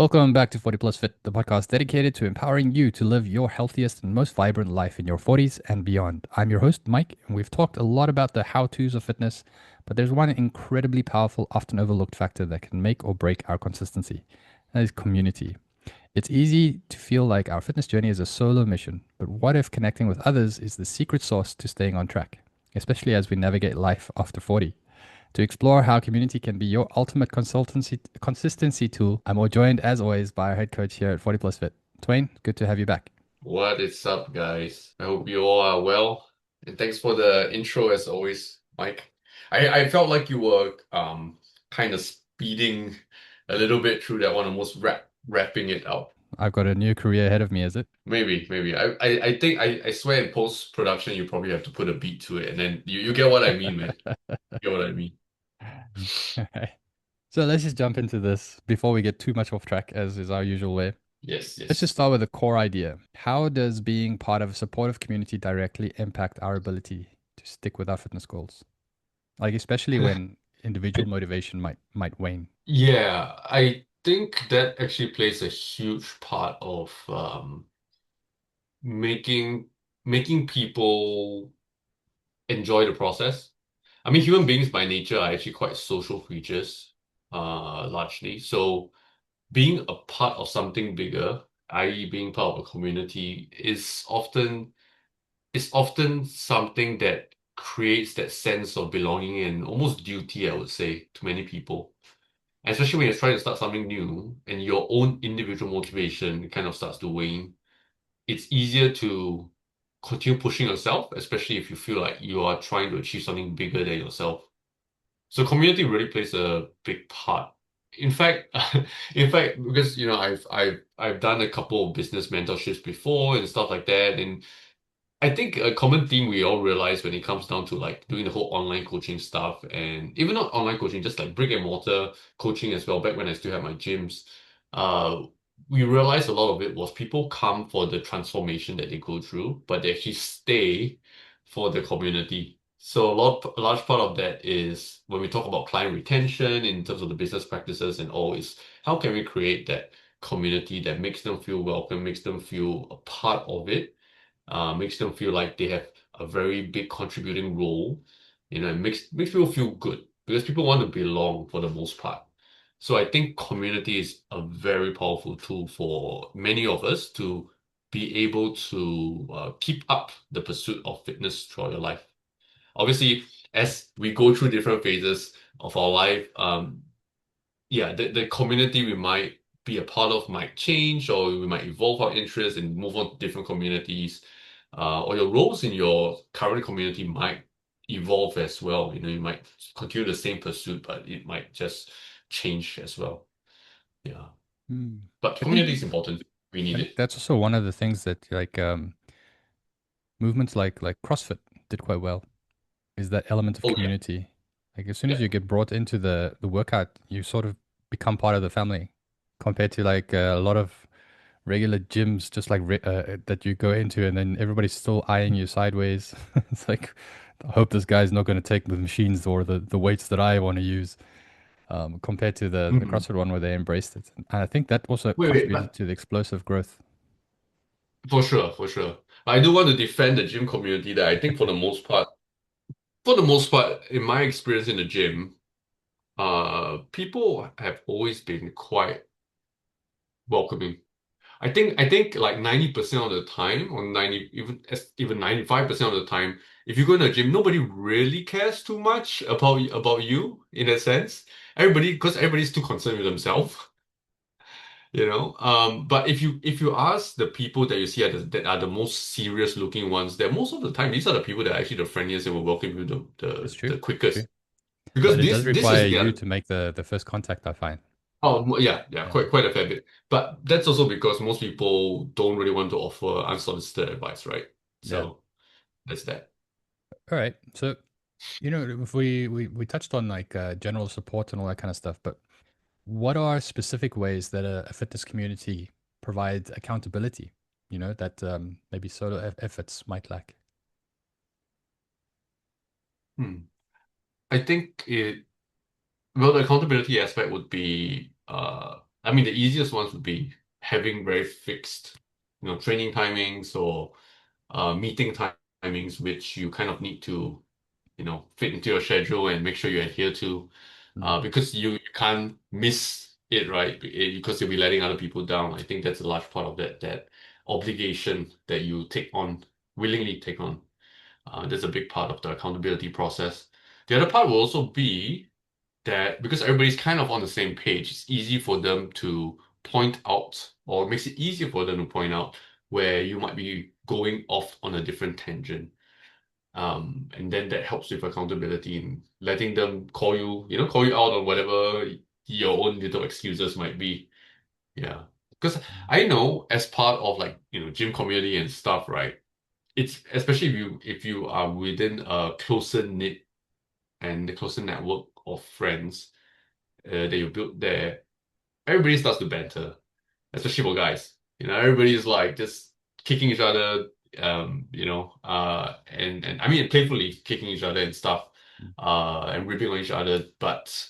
Welcome back to 40 Plus Fit, the podcast dedicated to empowering you to live your healthiest and most vibrant life in your 40s and beyond. I'm your host, Mike, and we've talked a lot about the how to's of fitness, but there's one incredibly powerful, often overlooked factor that can make or break our consistency. That is community. It's easy to feel like our fitness journey is a solo mission, but what if connecting with others is the secret sauce to staying on track, especially as we navigate life after 40? To explore how community can be your ultimate consistency tool, I'm joined as always by our head coach here at 40 Plus Fit. Twain, good to have you back. What is up, guys? I hope you all are well. And thanks for the intro as always, Mike. I felt like you were kind of speeding a little bit through that one, almost wrapping it up. I've got a new career ahead of me, is it? Maybe. I think I swear in post-production you probably have to put a beat to it and then you get what I mean, man. You get what I mean. Okay. So let's just jump into this before we get too much off track, as is our usual way. Yes, Let's just yes. start with the core idea. How does being part of a supportive community directly impact our ability to stick with our fitness goals? Like especially when individual motivation might wane. Yeah, I think that actually plays a huge part of making making people enjoy the process. I mean, human beings by nature are actually quite social creatures, largely. So being a part of something bigger, i.e., being part of a community, is often something that creates that sense of belonging and almost duty, I would say, to many people. And especially when you're trying to start something new and your own individual motivation kind of starts to wane, it's easier to continue pushing yourself, especially if you feel like you are trying to achieve something bigger than yourself. So community really plays a big part. In fact, because I've done a couple of business mentorships before and stuff like that, and I think a common theme we all realize when it comes down to like doing the whole online coaching stuff, and even not online coaching, just like brick and mortar coaching as well, back when I still had my gyms, uh, we realized a lot of it was people come for the transformation that they go through, but they actually stay for the community. So a large part of that is when we talk about client retention in terms of the business practices and all, is how can we create that community that makes them feel welcome, makes them feel a part of it, makes them feel like they have a very big contributing role. It makes people feel good because people want to belong for the most part. So I think community is a very powerful tool for many of us to be able to keep up the pursuit of fitness throughout your life. Obviously, as we go through different phases of our life, yeah, the community we might be a part of might change, or we might evolve our interests and move on to different communities, or your roles in your current community might evolve as well. You might continue the same pursuit, but it might just change as well. Yeah, Hmm. but I think community is important. We I need think it. that's also one of the things that movements like CrossFit did quite well is that element of Oh yeah, community. Like as soon yeah. as you get brought into the workout, you sort of become part of the family compared to like a lot of regular gyms just like that you go into and then everybody's still eyeing you sideways. It's like I hope this guy's not going to take the machines or the weights that I want to use compared to the Mhm. CrossFit one where they embraced it. And I think that also Wait, contributed but to the explosive growth. for sure, for sure. I do want to defend the gym community that I think for the most part, in my experience in the gym, people have always been quite welcoming. I think like 90% of the time, or 90 even 95% of the time, if you go in a gym, nobody really cares too much about you in a sense. Because everybody's too concerned with themselves, you know. But if you ask the people that you see that are the most serious looking ones, that most of the time these are the people that are actually the friendliest and will welcome you the It's the, true. the It's true. quickest. Because But it this does this require is you their to make the first contact, I find. yeah, Yeah. quite a fair bit. But that's also because most people don't really want to offer unsolicited advice, right? Yeah. So that's that. All right. So, if we touched on like general support and all that kind of stuff, but what are specific ways that a fitness community provides accountability, that maybe solo efforts might lack? Hmm. I think the accountability aspect would be I mean, the easiest ones would be having very fixed, training timings or meeting timings, which you kind of need to, fit into your schedule and make sure you adhere to, Mm, because you can't miss it, right? Because you'll be letting other people down. I think that's a large part of that obligation that you take on, willingly take on. That's a big part of the accountability process. The other part will also be that because everybody's kind of on the same page, it's easy for them to point out, or it makes it easier for them to point out where you might be going off on a different tangent. And then that helps with accountability and letting them call you out on whatever your own little excuses might be. Yeah. Because I know as part of like, gym community and stuff, right? It's especially if you are within a closer knit and the closer network of friends that you build there, everybody starts to banter, especially for guys. Everybody's like just kicking each other, and I mean playfully kicking each other and stuff, mm. and ripping on each other. But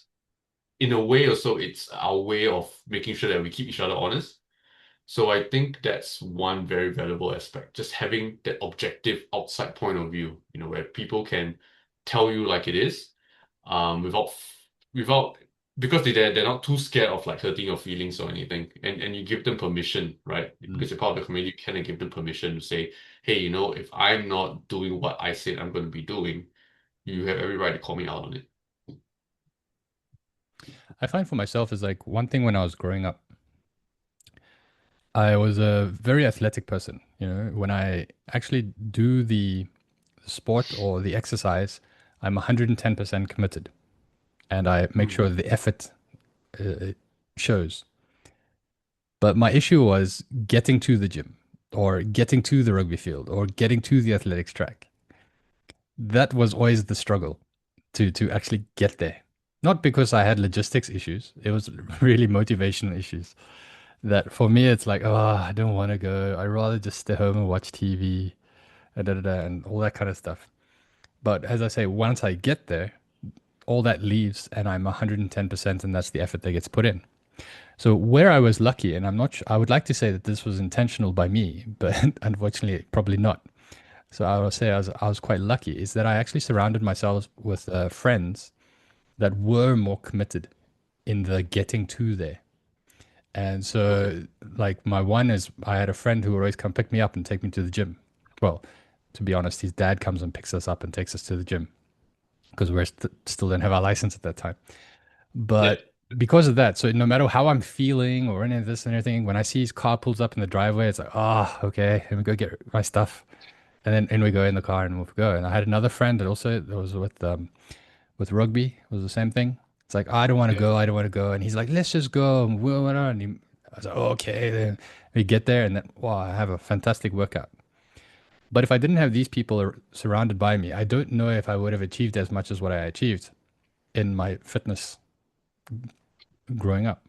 in a way, also, it's our way of making sure that we keep each other honest. So I think that's one very valuable aspect, just having that objective outside point of view, where people can tell you like it is, without because they're not too scared of like hurting your feelings or anything, and you give them permission, right? Mm. Because you're part of the community, you kind of give them permission to say, hey, if I'm not doing what I said I'm going to be doing, you have every right to call me out on it. I find for myself is like one thing when I was growing up, I was a very athletic person. When I actually do the sport or the exercise, I'm 110% committed and I make Mm. sure the effort uh, shows. But my issue was getting to the gym or getting to the rugby field or getting to the athletics track. That was always the struggle to actually get there. Not because I had logistics issues, it was really motivational issues. That for me, it's like, oh, I don't want to go. I rather just stay home and watch TV and and all that kind of stuff. But as I say, once I get there, all that leaves and I'm 110%, and that's the effort that gets put in. So where I was lucky, and I'm not sure, I would like to say that this was intentional by me, but unfortunately, probably not. So I will say I was quite lucky is that I actually surrounded myself with friends that were more committed in the getting to there. And Okay. so, like, my one is I had a friend who would always come pick me up and take me to the gym. Well, to be honest, his dad comes and picks us up and takes us to the gym because still didn't have our license at that time. Yeah. But because of that, so no matter how I'm feeling or any of this and everything, when I see his car pulls up in the driveway, it's like, oh, okay, let me go get my stuff. And then in we go in the car and we'll go. And I had another friend that was with rugby. It was the same thing. It's like, I don't want to Yeah. go, I don't want to go. And he's like, let's just go. And we went on. I was like, oh, okay. Then we get there and then, wow, I have a fantastic workout. But if I didn't have these people surrounded by me, I don't know if I would have achieved as much as what I achieved in my fitness growing up.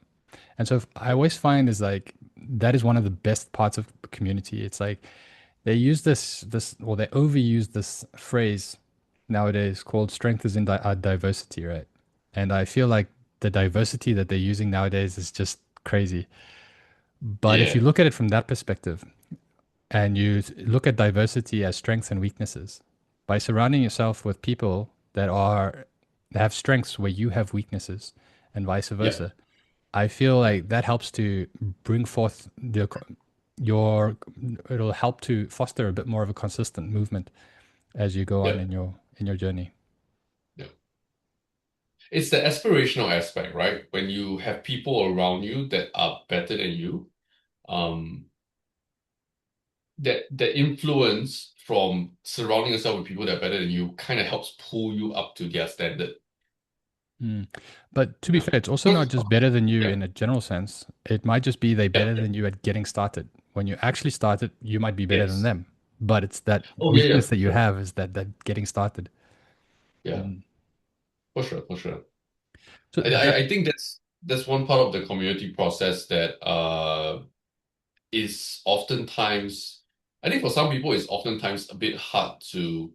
And so I always find is like that is one of the best parts of community. It's like they use this or they overuse this phrase nowadays called strength is in diversity, right? And I feel like the diversity that they're using nowadays is just crazy. But if you Yeah. look at it from that perspective and you look at diversity as strengths and weaknesses, by surrounding yourself with people that have strengths where you have weaknesses and vice Yeah. versa, I feel like that helps to bring forth your it'll help to foster a bit more of a consistent movement as you go on Yeah. in your journey. Yeah. It's the aspirational aspect, right? When you have people around you that are better than you, um, that influence from surrounding yourself with people that are better than you kind of helps pull you up to their standard. Mm. But to be Yeah. fair, it's also not 'Cause- just better than you yeah, in a general sense. It might just be they yeah, better than you at getting started. When you actually started, you might be better than yes. them. But it's that Oh yeah, yeah, weakness for that you sure. have is that getting started. Yeah, Mm. for sure, for sure. So I think that's one part of the community process that is oftentimes, I think for some people it's oftentimes a bit hard to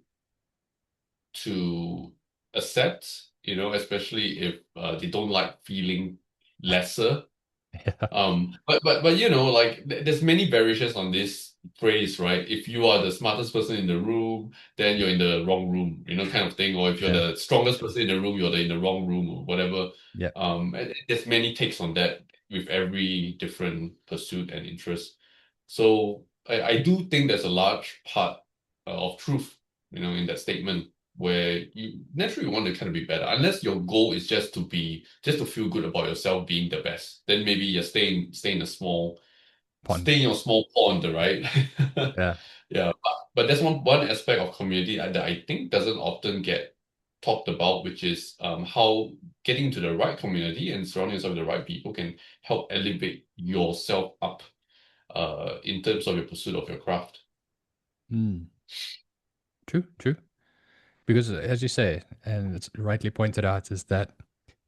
accept, especially if they don't like feeling lesser. Yeah. But like there's many variations on this phrase, right? If you are the smartest person in the room, then you're in the wrong room, kind of thing. Or if you're Yeah. the strongest person in the room, you're in the wrong room or whatever. Yeah. And there's many takes on that with every different pursuit and interest. So I do think there's a large part of truth, in that statement where you naturally want to kind of be better. Unless your goal is just to feel good about yourself being the best, then maybe you're Pond. stay in your small pond, right? Yeah. Yeah, but that's one aspect of community that I think doesn't often get talked about, which is how getting to the right community and surrounding yourself with the right people can help elevate yourself up in terms of your pursuit of your craft. Mm. True, true. Because as you say, and it's rightly pointed out, is that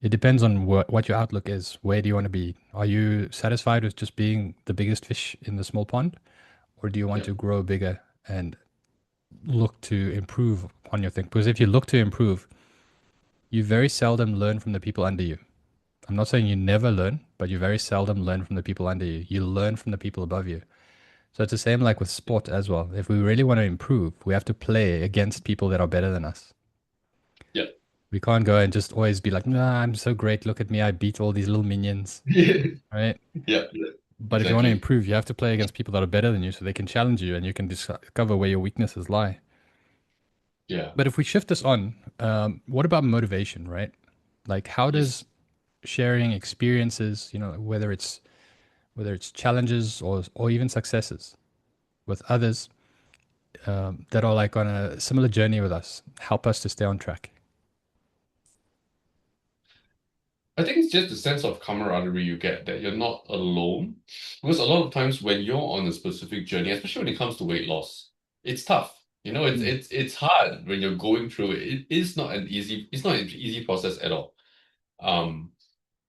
it depends on what your outlook is. Where do you want to be? Are you satisfied with just being the biggest fish in the small pond, or do you want Yeah. to grow bigger and look to improve on your thing? Because if you look to improve, you very seldom learn from the people under you. I'm not saying you never learn, but you very seldom learn from the people under you. You learn from the people above you. So it's the same like with sport as well. If we really want to improve, we have to play against people that are better than us. Yeah. We can't go and just always be like, nah, I'm so great. Look at me. I beat all these little minions, right? Yeah. Yeah. But if you want to Exactly. improve, you have to play against people that are better than you so they can challenge you and you can discover where your weaknesses lie. Yeah. But if we shift this on, what about motivation, right? Like, how Yes. does sharing experiences, whether it's challenges or even successes with others that are like on a similar journey with us, help us to stay on track? I think it's just the sense of camaraderie you get that you're not alone. Because a lot of times when you're on a specific journey, especially when it comes to weight loss, it's tough. It's Mm, it's hard when you're going through it. It's not an easy process at all. Um,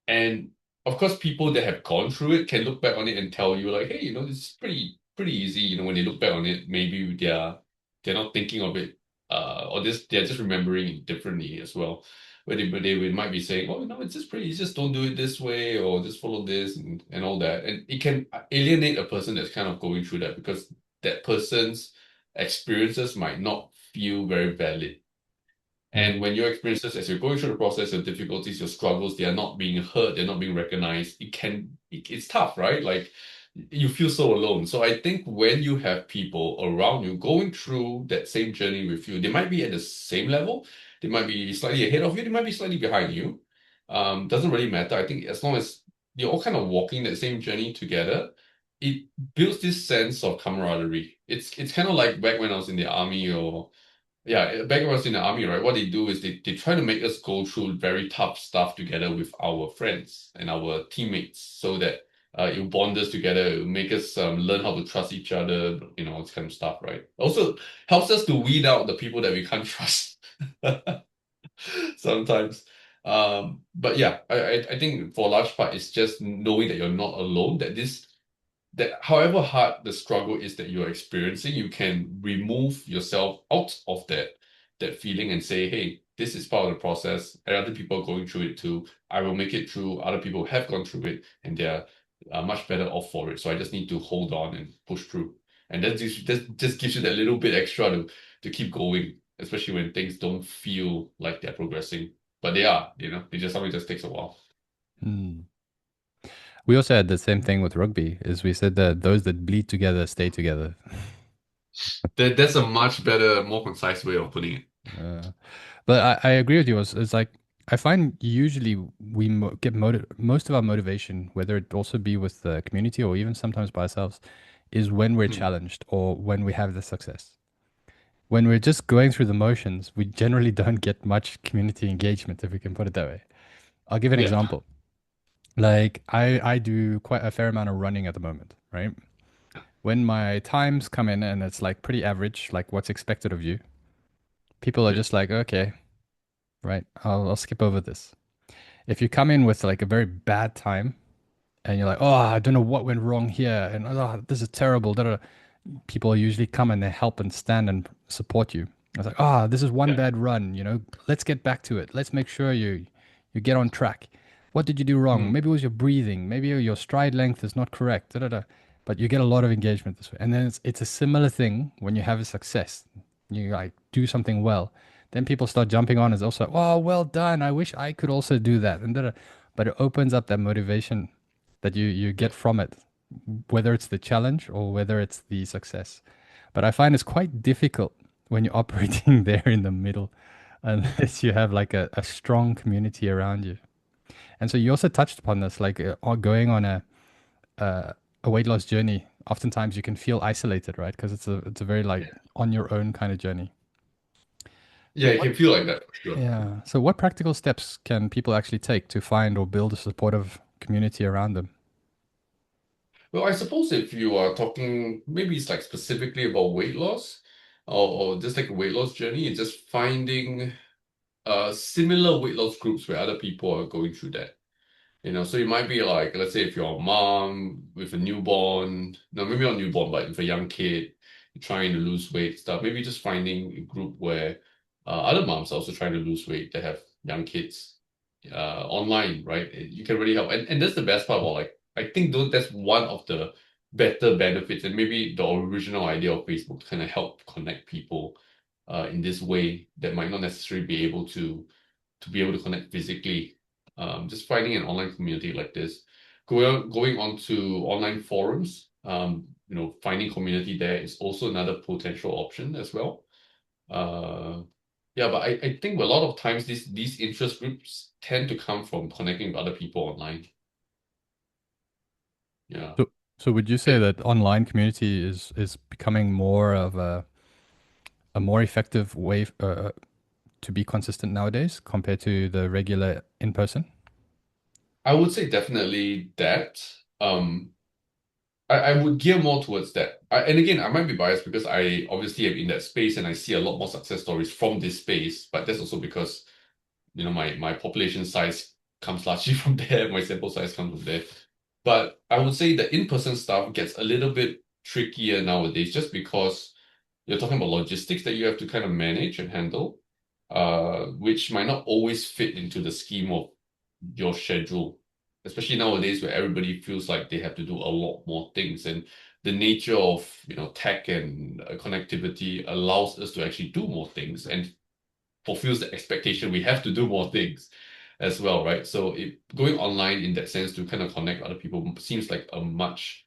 and of course, people that have gone through it can look back on it and tell you like, hey, this is pretty easy. When they look back on it, maybe they're not thinking of it, or they're just remembering it differently as well. Where they might be saying, oh, it's just pretty. Just don't do it this way, or just follow this and all that. And it can alienate a person that's kind of going through that because that person's experiences might not feel very valid. And mm, when your experiences, as you're going through the process, your difficulties, your struggles, they are not being heard, they're not being recognized. It's tough, right? Like you feel so alone. So I think when you have people around you going through that same journey with you, they might be at the same level, they might be slightly ahead of you, they might be slightly behind you. Doesn't really matter. I think as long as you're all kind of walking that same journey together, it builds this sense of camaraderie. It's kind of like back when I was in the army or yeah, back when I was in the army, right? What they do is they try to make us go through very tough stuff together with our friends and our teammates so that it will bond us together, it will make us learn how to trust each other, all this kind of stuff, right? Also helps us to weed out the people that we can't trust sometimes. But yeah, I think for a large part, it's just knowing that you're not alone, that however hard the struggle is that you're experiencing, you can remove yourself out of that feeling and say, hey, this is part of the process, and other people are going through it too. I will make it through. Other people have gone through it, and they're much better off for it. So I just need to hold on and push through. And that just gives you that little bit extra to keep going, especially when things don't feel like they're progressing. But they are, something just takes a while. mm. We also had the same thing with rugby, is we said that those that bleed together stay together. That's a much better, more concise way of putting it. Uh, but I agree with you. It's like I find usually we get most of our motivation, whether it also be with the community or even sometimes by ourselves, is when we're Hmm. challenged or when we have the success. When we're just going through the motions, we generally don't get much community engagement, if we can put it that way. I'll give an Yeah. example. Like I do quite a fair amount of running at the moment, right? When my times come in and it's like pretty average, like what's expected of you, people are Yeah. just like, okay, right, I'll skip over this. If you come in with like a very bad time and you're like, oh, I don't know what went wrong here, and oh, this is terrible, da, da, da," people usually come and they help and stand and support you. It's like, this is one Yeah. bad run, let's get back to it. Let's make sure you get on track. what did you do wrong? Mm. Maybe it was your breathing. Maybe your stride length is not correct. Da, da, da. But you get a lot of engagement this way. And then it's a similar thing when you have a success. You like do something well. Then people start jumping on as also, oh, well done. I wish I could also do that. And da, da. But it opens up that motivation that you Yeah. get from it, whether it's the challenge or whether it's the success. But I find it's quite difficult when you're operating there in the middle, unless you have like a strong community around you. And so you also touched upon this, like going on a weight loss journey. Oftentimes you can feel isolated, right? Because it's a very like Yeah. on your own kind of journey. Yeah, So it what? can feel like that for sure. Yeah. So what practical steps can people actually take to find or build a supportive community around them? Well, I suppose if you are talking, maybe it's like specifically about weight loss or just like a weight loss journey, it's just finding similar weight loss groups where other people are going through that. So it might be like, let's say if you're a mom with a newborn, no, maybe not newborn, but with a young kid, trying to lose weight, stuff, maybe just finding a group where other moms are also trying to lose weight that have young kids online, right? You can really help. And that's the best part about like, I think that's one of the better benefits and maybe the original idea of Facebook to kind of help connect people in this way that might not necessarily be able to be able to connect physically. Just finding an online community like this, going on to online forums, finding community there is also another potential option as well. Uh, yeah, but I think a lot of times these interest groups tend to come from connecting with other people online. Yeah. So, so would you say It, that online community is becoming more of a more effective way to be consistent nowadays compared to the regular in person? I would say definitely that. Um, I would gear more towards that. And again, I might be biased because I obviously am in that space and I see a lot more success stories from this space. But that's also because my population size comes largely from there, my sample size comes from there. But I would say the in-person stuff gets a little bit trickier nowadays just because you're talking about logistics that you have to kind of manage and handle, which might not always fit into the scheme of your schedule, especially nowadays where everybody feels like they have to do a lot more things. And the nature of, tech and connectivity allows us to actually do more things and fulfills the expectation we have to do more things as well, right? So going online in that sense to kind of connect with other people seems like a much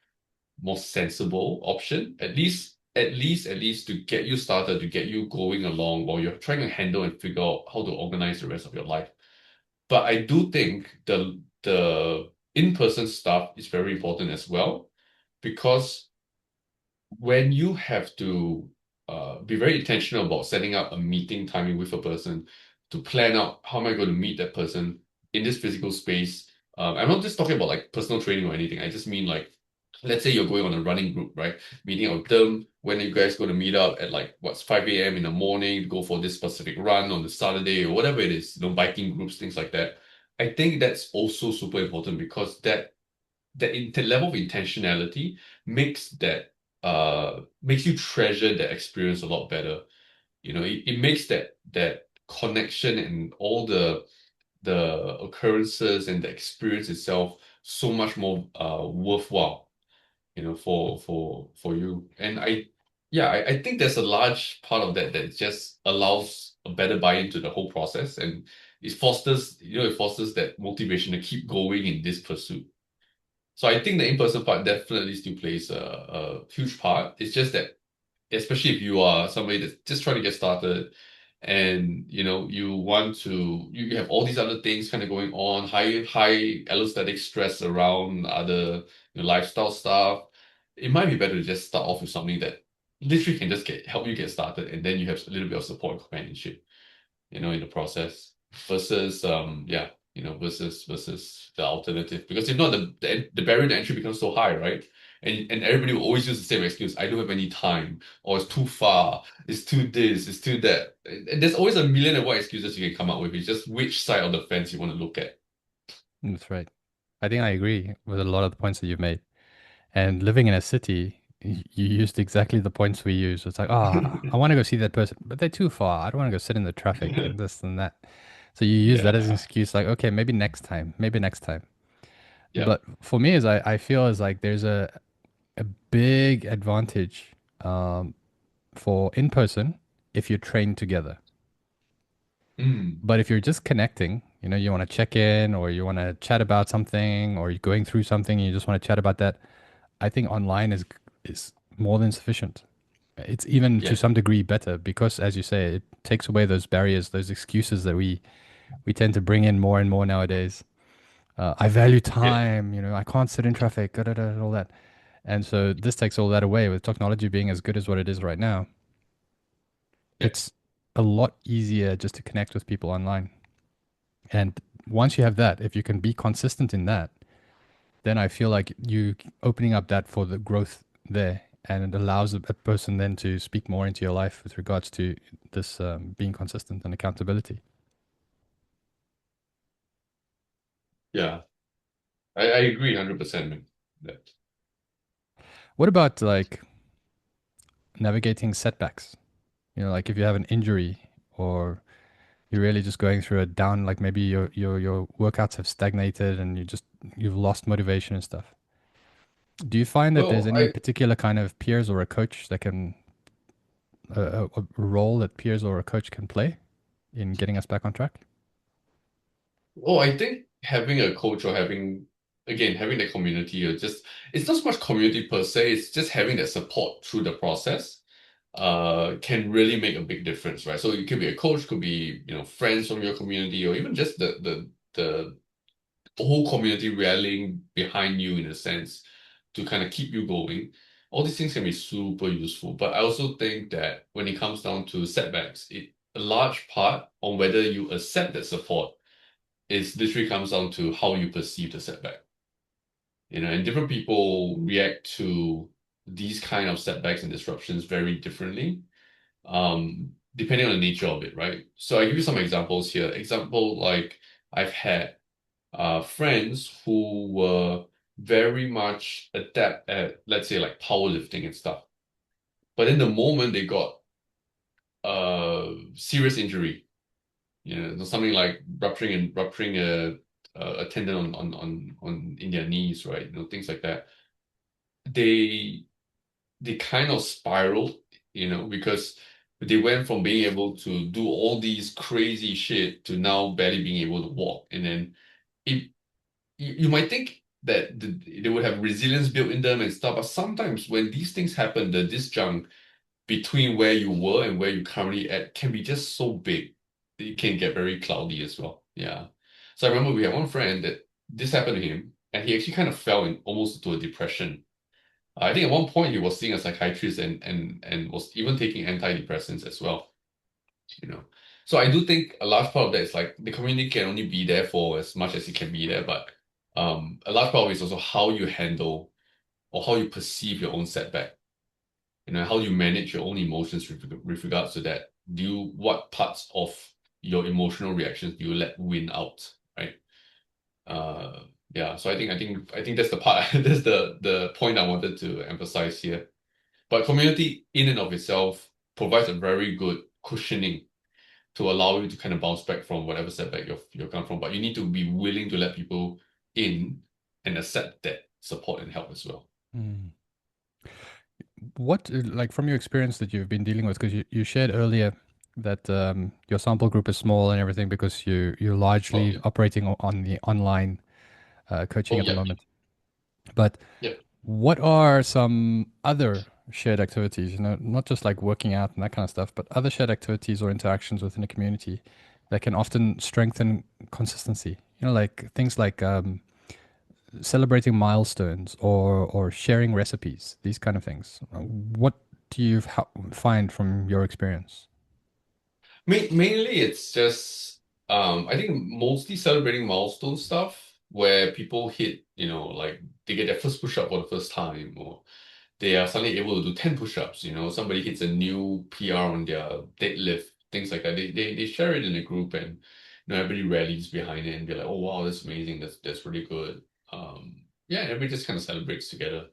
more sensible option, at least to get you started, to get you going along while you're trying to handle and figure out how to organize the rest of your life. But I do think the in-person stuff is very important as well because when you have to be very intentional about setting up a meeting timing with a person to plan out how am I going to meet that person in this physical space. I'm not just talking about like personal training or anything. I just mean like, let's say you're going on a running group, right? Meeting out with them. When are you guys going to meet up at like what's 5 a.m. in the morning to go for this specific run on the Saturday or whatever it is, biking groups, things like that. I think that's also super important because that level of intentionality makes makes you treasure that experience a lot better. It makes that connection and all the occurrences and the experience itself so much more worthwhile, for you. And I think there's a large part of that just allows a better buy-in to the whole process and it fosters that motivation to keep going in this pursuit. So I think the in-person part definitely still plays a huge part. It's just that, especially if you are somebody that's just trying to get started and you want to you have all these other things kind of going on, high allostatic stress around other lifestyle stuff, it might be better to just start off with something that literally can just help you get started and then you have a little bit of support and companionship in the process versus versus the alternative. Because if not, the barrier to entry becomes so high, right? And everybody will always use the same excuse: I don't have any time, or it's too far, it's too this, it's too that. And there's always a million and one excuses you can come up with. It's just which side of the fence you want to look at. That's right. I think I agree with a lot of the points that you've made. And living in a city, you used exactly the points we use. It's like, I want to go see that person, but they're too far. I don't want to go sit in the traffic and this and that. So you use that as an Yeah. excuse, like, okay, maybe next time, maybe next time. Yeah. But for me, is I feel is like there's a big advantage um, for in person if you train together. Mm. But if you're just connecting, you want to check in or you want to chat about something or you're going through something and you just want to chat about that, I think online is more than sufficient. It's even to Yeah. some degree better because, as you say, it takes away those barriers, those excuses that we tend to bring in more and more nowadays. I value Yeah. time, I can't sit in traffic, da, da, da, all that. And so this takes all that away with technology being as good as what it is right now. Yeah. It's a lot easier just to connect with people online. And once you have that, if you can be consistent in that, then I feel like you opening up that for the growth there, and it allows a person then to speak more into your life with regards to this being consistent and accountability. Yeah. I agree 100%, man. That, What about like navigating setbacks? Like if you have an injury or you're really just going through a down, like maybe your workouts have stagnated and you've lost motivation and stuff. Do you find that there's well, any particular kind of peers or a coach that can a role that peers or a coach can play in getting us back on track? I think having a coach or having the community or just, it's not so much community per se, it's just having that support through the process, can really make a big difference, right? So it could be a coach, could be, friends from your community, or even just the whole community rallying behind you in a sense to kind of keep you going. All these things can be super useful. But I also think that when it comes down to setbacks, a large part on whether you accept that support is literally comes down to how you perceive the setback. And different people react to these kind of setbacks and disruptions very differently, depending on the nature of it, right? So I give you some examples here. Example like I've had friends who were very much adept at, let's say, like powerlifting and stuff. But in the moment they got a serious injury, something like rupturing a tendon on in their knees, right? Things like that. They they kind of spiraled, because they went from being able to do all these crazy shit to now barely being able to walk, and then it you might think that they would have resilience built in them and stuff, but sometimes when these things happen, the disjunct between where you were and where you currently at can be just so big. It can get very cloudy as well. Yeah. So I remember we had one friend that this happened to him, and he actually kind of fell in almost into a depression. I think at one point he was seeing a psychiatrist and was even taking antidepressants as well you know. So I do think a large part of that is like the community can only be there for as much as it can be there, but a large part of it is also how you handle or how you perceive your own setback. How you manage your own emotions with regards to that. What parts of your emotional reactions do you let win out, right? Yeah, so I think that's the part that's the point I wanted to emphasize here. But community in and of itself provides a very good cushioning to allow you to kind of bounce back from whatever setback you're come from. But you need to be willing to let people in and accept that support and help as well. Mm. What, like from your experience that you've been dealing with, because you shared earlier that your sample group is small and everything because you're Oh largely yeah. operating on the online coaching Oh at the yeah. moment. But Yeah. what are some other shared activities, not just like working out and that kind of stuff, but other shared activities or interactions within a community that can often strengthen consistency? Like things like celebrating milestones or sharing recipes, these kind of things. What do you find from your experience? Mainly it's just I think mostly celebrating milestone stuff where people hit, like they get their first push up for the first time, or they are suddenly able to do 10 push-ups, somebody hits a new PR on their deadlift, things like that. They share it in a group, and everybody rallies behind it and be like, oh wow, that's amazing, that's really good. Yeah, everybody just kind of celebrates together.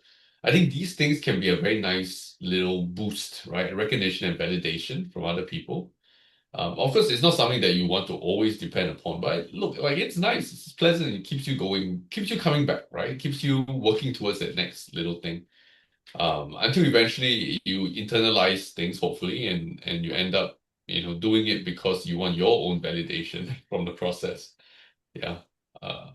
I think these things can be a very nice little boost, right? Recognition and validation from other people. Of course, it's not something that you want to always depend upon, but look, like it's nice, it's pleasant, it keeps you going, keeps you coming back, right? It keeps you working towards that next little thing. Until eventually you internalize things, hopefully, and you end up, doing it because you want your own validation from the process. Yeah. Uh,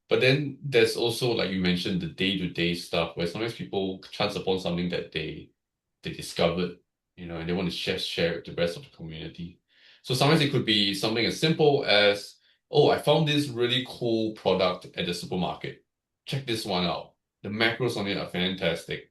but then there's also, like you mentioned, the day-to-day stuff where sometimes people chance upon something that they discovered, and they want to share it with the rest of the community. So sometimes it could be something as simple as, oh, I found this really cool product at the supermarket. Check this one out. The macros on it are fantastic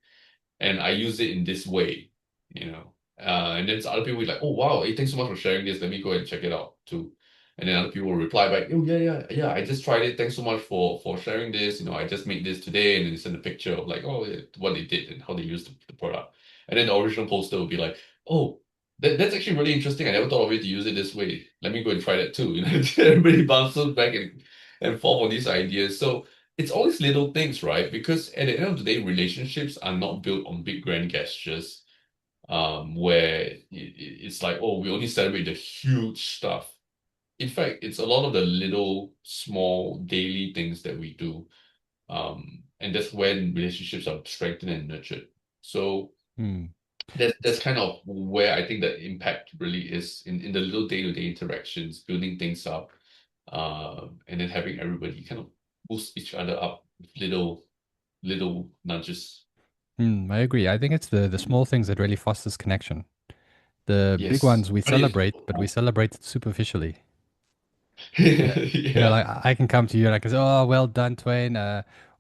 and I use it in this way, you know. And then other people will be like, oh wow, hey, thanks so much for sharing this. Let me go and check it out too. And then other people will reply back, oh yeah, yeah, yeah, I just tried it. Thanks so much for sharing this. I just made this today, and then send a picture of like, oh, yeah, what they did and how they used the product. And then the original poster will be like, oh, that's actually really interesting. I never thought of it to use it this way. Let me go and try that too. Everybody bounces back and forth on these ideas. So it's all these little things, right? Because at the end of the day, relationships are not built on big grand gestures, where it's like, oh, we only celebrate the huge stuff. In fact, it's a lot of the little, small, daily things that we do, and that's when relationships are strengthened and nurtured. So Hmm. that's kind of where I think the impact really is in the little day-to-day interactions, building things up, and then having everybody kind of boost each other up with little nudges. I agree. I think it's the small things that really fosters connection. The big Yes. ones we But it's celebrate, but we celebrate it superficially. yeah. Like I can come to you and I can say, "Oh, well done, Twain,"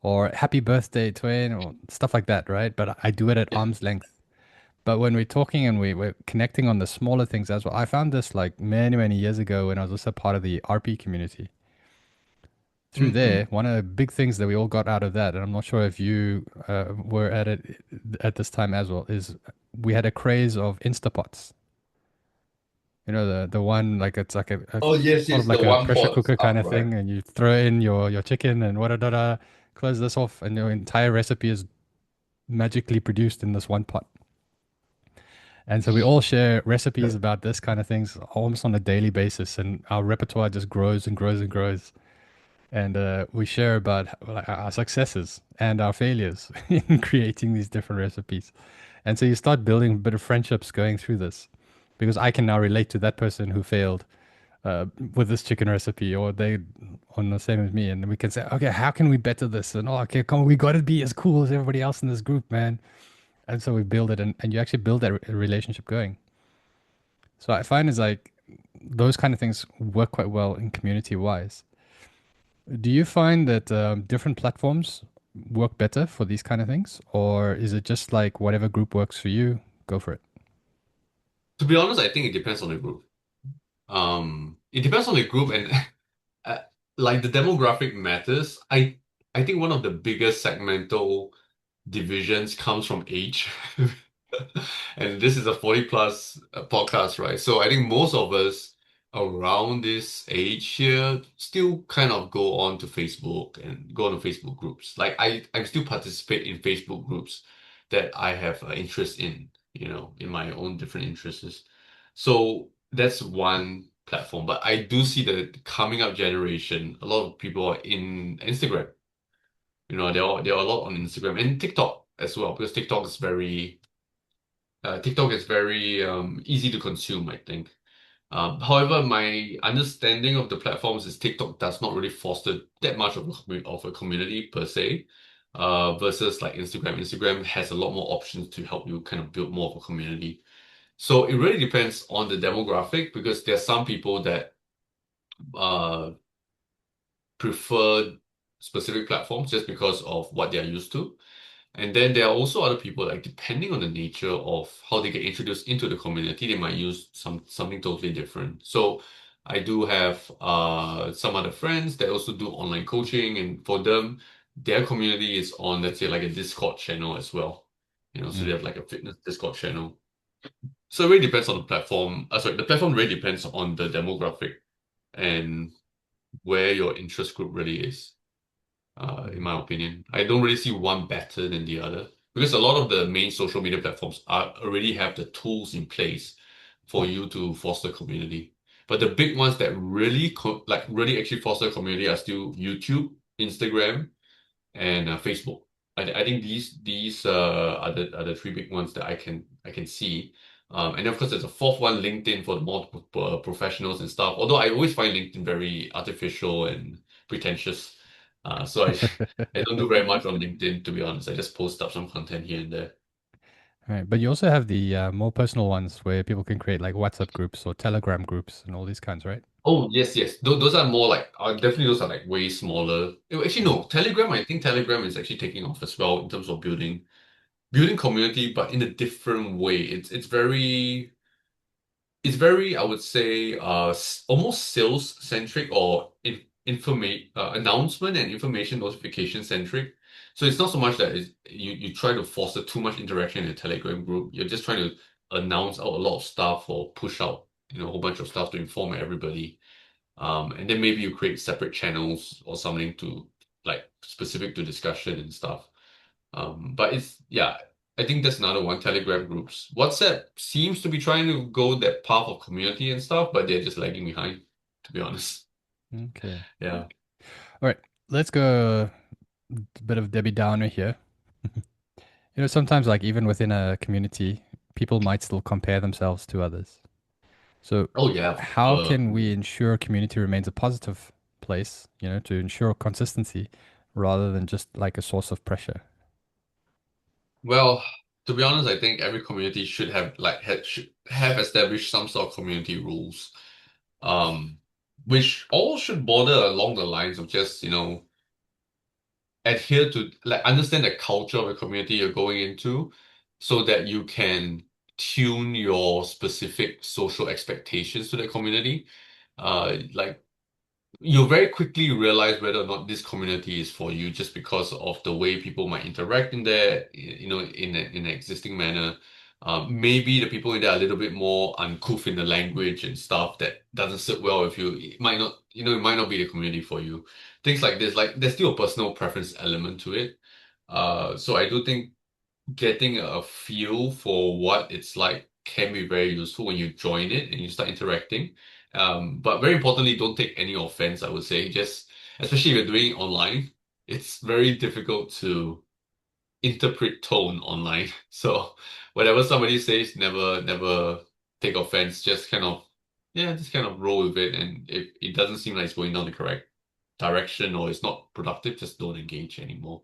or "Happy birthday, Twain," or stuff like that, right? But I do it at Yeah. arm's length. But when we're talking and we're connecting on the smaller things as well, I found this like many, many years ago when I was also part of the RP community. Through there, Hmm. one of the big things that we all got out of that, and I'm not sure if you were at it at this time as well, is we had a craze of Instapots. You know, the one like it's like a Oh yes, sort of yes, the like a one pressure pot cooker kind stuff, of right? thing, and you throw in your chicken and what da da, close this off, and your entire recipe is magically produced in this one pot. And so we all share recipes Yeah. about this kind of things almost on a daily basis, and our repertoire just grows and grows and grows. And we share about like, our successes and our failures in creating these different recipes. And so you start building a bit of friendships going through this, because I can now relate to that person who failed with this chicken recipe, or they on the same as me, and we can say, okay, how can we better this? And oh, okay, come on, we got to be as cool as everybody else in this group, man. And so we build it, and you actually build that relationship going. So I find is like those kind of things work quite well in community wise. Do you find that different platforms work better for these kind of things, or is it just like whatever group works for you, go for it? To be honest, I think it depends on the group. It depends on the group and uh, like the demographic matters. I think one of the biggest segmental divisions comes from age. And this is a 40 plus podcast, right? So I think most of us around this age here still kind of go on to Facebook and go on to Facebook groups. Like I still participate in Facebook groups that I have interest in, in my own different interests. So that's one platform. But I do see the coming up generation, a lot of people are in Instagram. There are a lot on Instagram and TikTok as well, because TikTok is very easy to consume, I think. However, my understanding of the platforms is TikTok does not really foster that much of a community per se, versus like Instagram. Instagram has a lot more options to help you kind of build more of a community. So it really depends on the demographic because there are some people that uh, prefer specific platforms just because of what they are used to. And then there are also other people, like depending on the nature of how they get introduced into the community, they might use something totally different. So I do have some other friends that also do online coaching, and for them, their community is on, let's say, like a Discord channel as well. So they Mm. have like a fitness Discord channel. So it really depends on the platform. Sorry, the platform really depends on the demographic and where your interest group really is, in Mm. my opinion. I don't really see one better than the other because a lot of the main social media platforms already have the tools in place for you to foster community. But the big ones that really really actually foster community are still YouTube, Instagram, and Facebook. I think these are the three big ones that I can see. And of course, there's a fourth one, LinkedIn, for the more professionals and stuff. Although I always find LinkedIn very artificial and pretentious, so I I don't do very much on LinkedIn, to be honest. I just post up some content here and there. Right. But you also have the more personal ones where people can create like WhatsApp groups or Telegram groups and all these kinds, right? Oh yes, yes. Those are more like definitely those are like way smaller. Actually, Mm. no, Telegram. I think Telegram is actually taking off as well in terms of building community, but in a different way. It's very, I would say, almost sales centric or announcement and information notification centric. So it's not so much that you try to foster too much interaction in a Telegram group. You're just trying to announce out a lot of stuff or push out, a whole bunch of stuff to inform everybody. And then maybe you create separate channels or something to like specific to discussion and stuff. But yeah, I think that's another one. Telegram groups. WhatsApp seems to be trying to go that path of community and stuff, but they're just lagging behind, to be honest. Okay. Yeah. All right. Let's go a bit of Debbie Downer here. Sometimes like even within a community, people might still compare themselves to others. So Oh yeah. how can we ensure community remains a positive place, to ensure consistency rather than just like a source of pressure? Well, to be honest, I think every community should have should have established some sort of community rules. Um, which all should border along the lines of just, adhere to like understand the culture of the community you're going into so that you can tune your specific social expectations to the community. Like you'll very quickly realize whether or not this community is for you just because of the way people might interact in there, in an existing manner. Maybe the people in there are a little bit more uncouth in the language and stuff that doesn't sit well with you. It might not be the community for you. Things like this, like there's still a personal preference element to it. So I do think getting a feel for what it's like can be very useful when you join it and you start interacting. But very importantly, don't take any offense, I would say. Just, especially if you're doing it online, it's very difficult to interpret tone online. So whatever somebody says, never take offense. Just kind of roll with it. And if it doesn't seem like it's going down the correct direction or it's not productive, just don't engage anymore.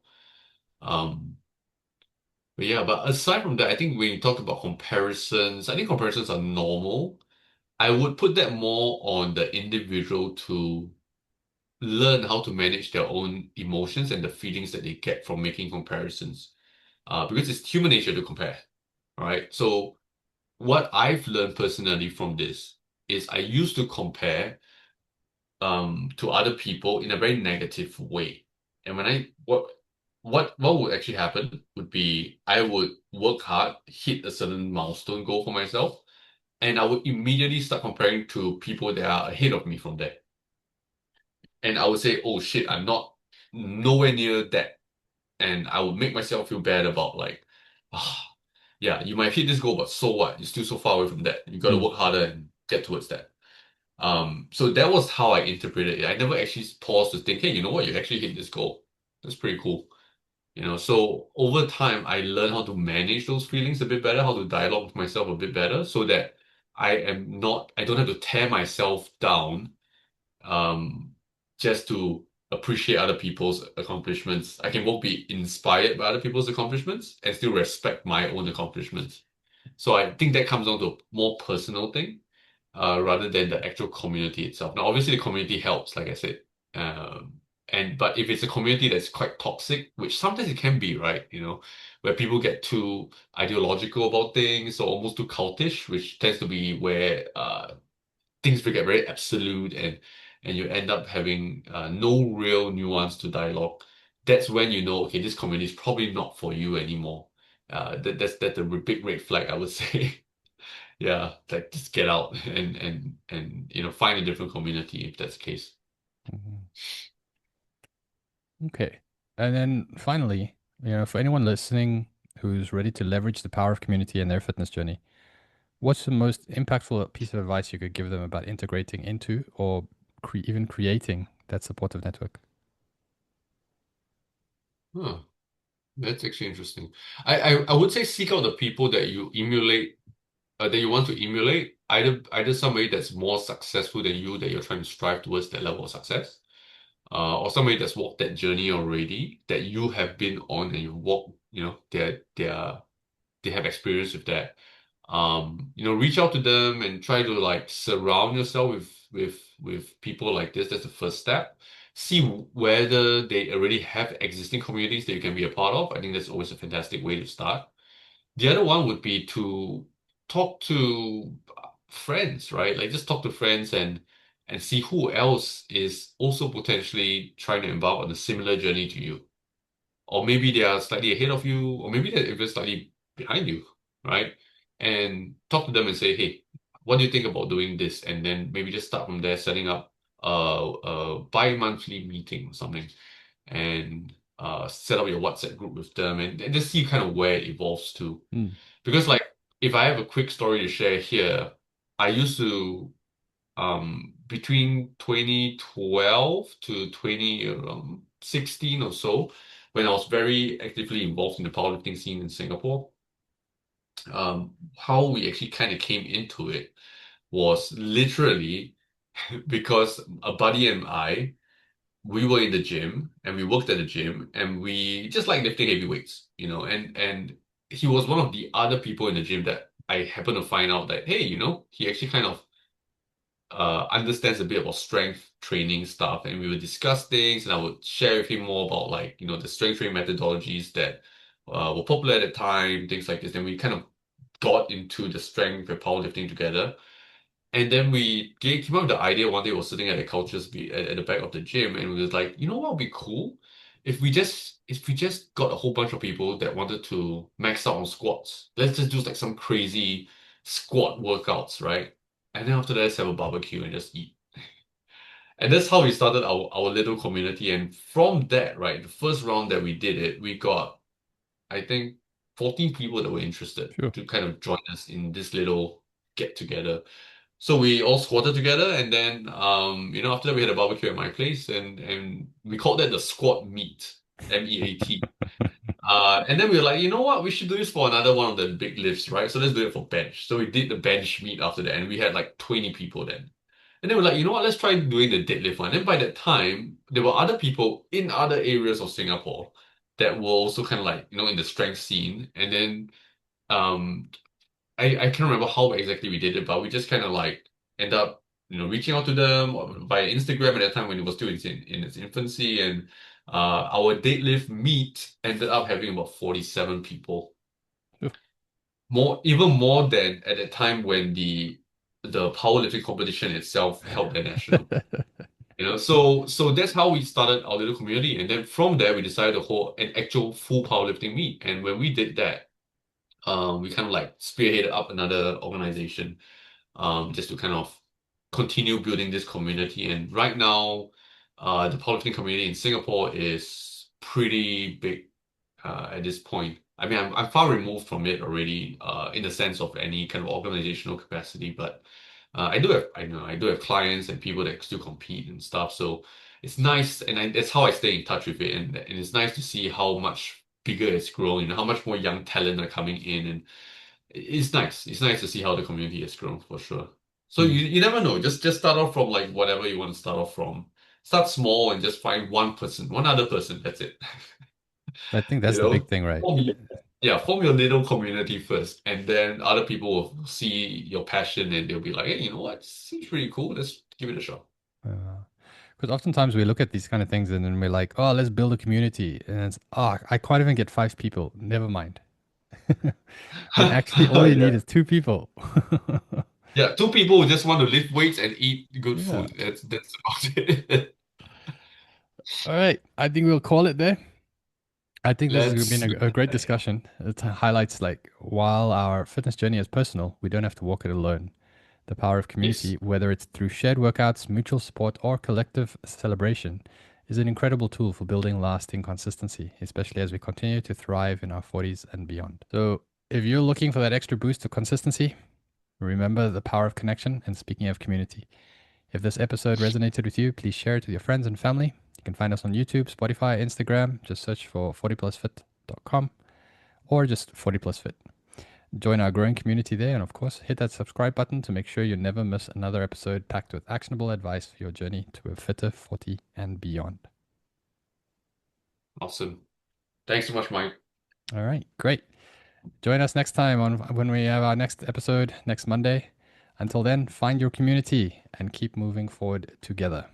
Um, but yeah, but aside from that, I think when you talk about comparisons, I think comparisons are normal. I would put that more on the individual to learn how to manage their own emotions and the feelings that they get from making comparisons. Because it's human nature to compare, right? So what I've learned personally from this is I used to compare to other people in a very negative way. And when I what would actually happen would be I would work hard, hit a certain milestone goal for myself, and I would immediately start comparing to people that are ahead of me from there. And I would say, oh shit, I'm not nowhere near that. And I would make myself feel bad about like, ah, yeah, you might hit this goal, but so what? You're still so far away from that. You got to Mm. work harder and get towards that. So that was how I interpreted it. I never actually paused to think, hey, you know what? You actually hit this goal. That's pretty cool. So over time, I learned how to manage those feelings a bit better, how to dialogue with myself a bit better, so that I don't have to tear myself down, um, just to appreciate other people's accomplishments. I can both be inspired by other people's accomplishments and still respect my own accomplishments. So I think that comes down to a more personal thing, rather than the actual community itself. Now, obviously, the community helps, like I said. Um, but if it's a community that's quite toxic, which sometimes it can be, right? Where people get too ideological about things or almost too cultish, which tends to be where things get very absolute and you end up having no real nuance to dialogue. That's when you know, okay, this community is probably not for you anymore. That's a big red flag, I would say. Yeah, like just get out and find a different community if that's the case. Mhm. Okay. And then finally, for anyone listening who's ready to leverage the power of community in their fitness journey, What's the most impactful piece of advice you could give them about integrating into or even creating that supportive network? Huh, that's actually interesting. I would say seek out the people that you emulate, that you want to emulate, either somebody that's more successful than you, that you're trying to strive towards that level of success, or somebody that's walked that journey already, that you have been on and you walk, they have experience with that. Reach out to them and try to like surround yourself with people like this. That's the first step. See whether they already have existing communities that you can be a part of. I think that's always a fantastic way to start. The other one would be to talk to friends, right? Like just talk to friends and see who else is also potentially trying to embark on a similar journey to you. Or maybe they are slightly ahead of you, or maybe they're even slightly behind you, right? And talk to them and say, hey, what do you think about doing this? And then maybe just start from there, setting up a bi-monthly meeting or something, and set up your WhatsApp group with them, and just see kind of where it evolves to. Mm, Because like if I have a quick story to share here, I used to between 2012 to 2016 or so, when I was very actively involved in the powerlifting scene in Singapore, how we actually kind of came into it was literally because a buddy and I, we were in the gym and we worked at the gym and we just like lifting heavy weights, and he was one of the other people in the gym that I happened to find out that, hey, he actually kind of understands a bit about strength training stuff, and we would discuss things, and I would share with him more about like the strength training methodologies that were popular at the time, things like this. Then we kind of got into the strength and powerlifting together, and then came up with the idea. One day we were sitting at the couches at the back of the gym, and we was like, what would be cool if we just got a whole bunch of people that wanted to max out on squats. Let's just do like some crazy squat workouts, right? And then after that, let's have a barbecue and just eat. And that's how we started our little community. And from that, right, the first round that we did it, we got, I think, 14 people that were interested sure. to kind of join us in this little get together. So we all squatted together, and then after that we had a barbecue at my place, and we called that the squat meet, MEAT. And then we were like, you know what? We should do this for another one of the big lifts, right? So let's do it for bench. So we did the bench meet after that, and we had like 20 people then. And then we're like, you know what? Let's try doing the deadlift one. And by that time, there were other people in other areas of Singapore that were also kind of like, in the strength scene. And then um, I can't remember how exactly we did it, but we just kind of like end up, reaching out to them via Instagram at that time when it was still in its infancy. And our deadlift meet ended up having about 47 people, Sure. even more than at the time when the powerlifting competition itself held their national. So that's how we started our little community, and then from there we decided to hold an actual full powerlifting meet. And when we did that, we kind of like spearheaded up another organization, just to kind of continue building this community. And right now, the powerlifting community in Singapore is pretty big at this point. I mean, I'm far removed from it already, in the sense of any kind of organizational capacity, but I do have clients and people that still compete and stuff. So it's nice, and that's how I stay in touch with it, and it's nice to see how much bigger it's grown, how much more young talent are coming in, and it's nice. It's nice to see how the community has grown for sure. So Mm. you never know. Just start off from like whatever you want to start off from. Start small and just find one person, one other person. That's it. I think You that's the big know, thing, right? form your, yeah, form your little community first, and then other people will see your passion and they'll be like, hey, you know what? Seems pretty cool. Let's give it a shot. Because oftentimes we look at these kind of things and then we're like, oh, let's build a community. And it's, oh, I can't even get 5 people. Never mind. When actually all you need Yeah. is 2 people. Yeah, two people who just want to lift weights and eat good Yeah. food. That's about it. All right. I think we'll call it there. I think this has been Let's a great discussion. It highlights like while our fitness journey is personal, we don't have to walk it alone. The power of yes. community, whether it's through shared workouts, mutual support, or collective celebration, is an incredible tool for building lasting consistency, especially as we continue to thrive in our 40s and beyond. So, if you're looking for that extra boost of consistency, Remember the power of connection. And speaking of community, if this episode resonated with you, please share it with your friends and family. You can find us on YouTube, Spotify, Instagram. Just search for 40plusfit.com or just 40plusfit. Join our growing community there, and of course, hit that subscribe button to make sure you never miss another episode packed with actionable advice for your journey to a fitter 40 and beyond. Awesome. Thanks so much, Mike. All right, great. Join us next time on when we have our next episode next Monday. Until then, find your community and keep moving forward together.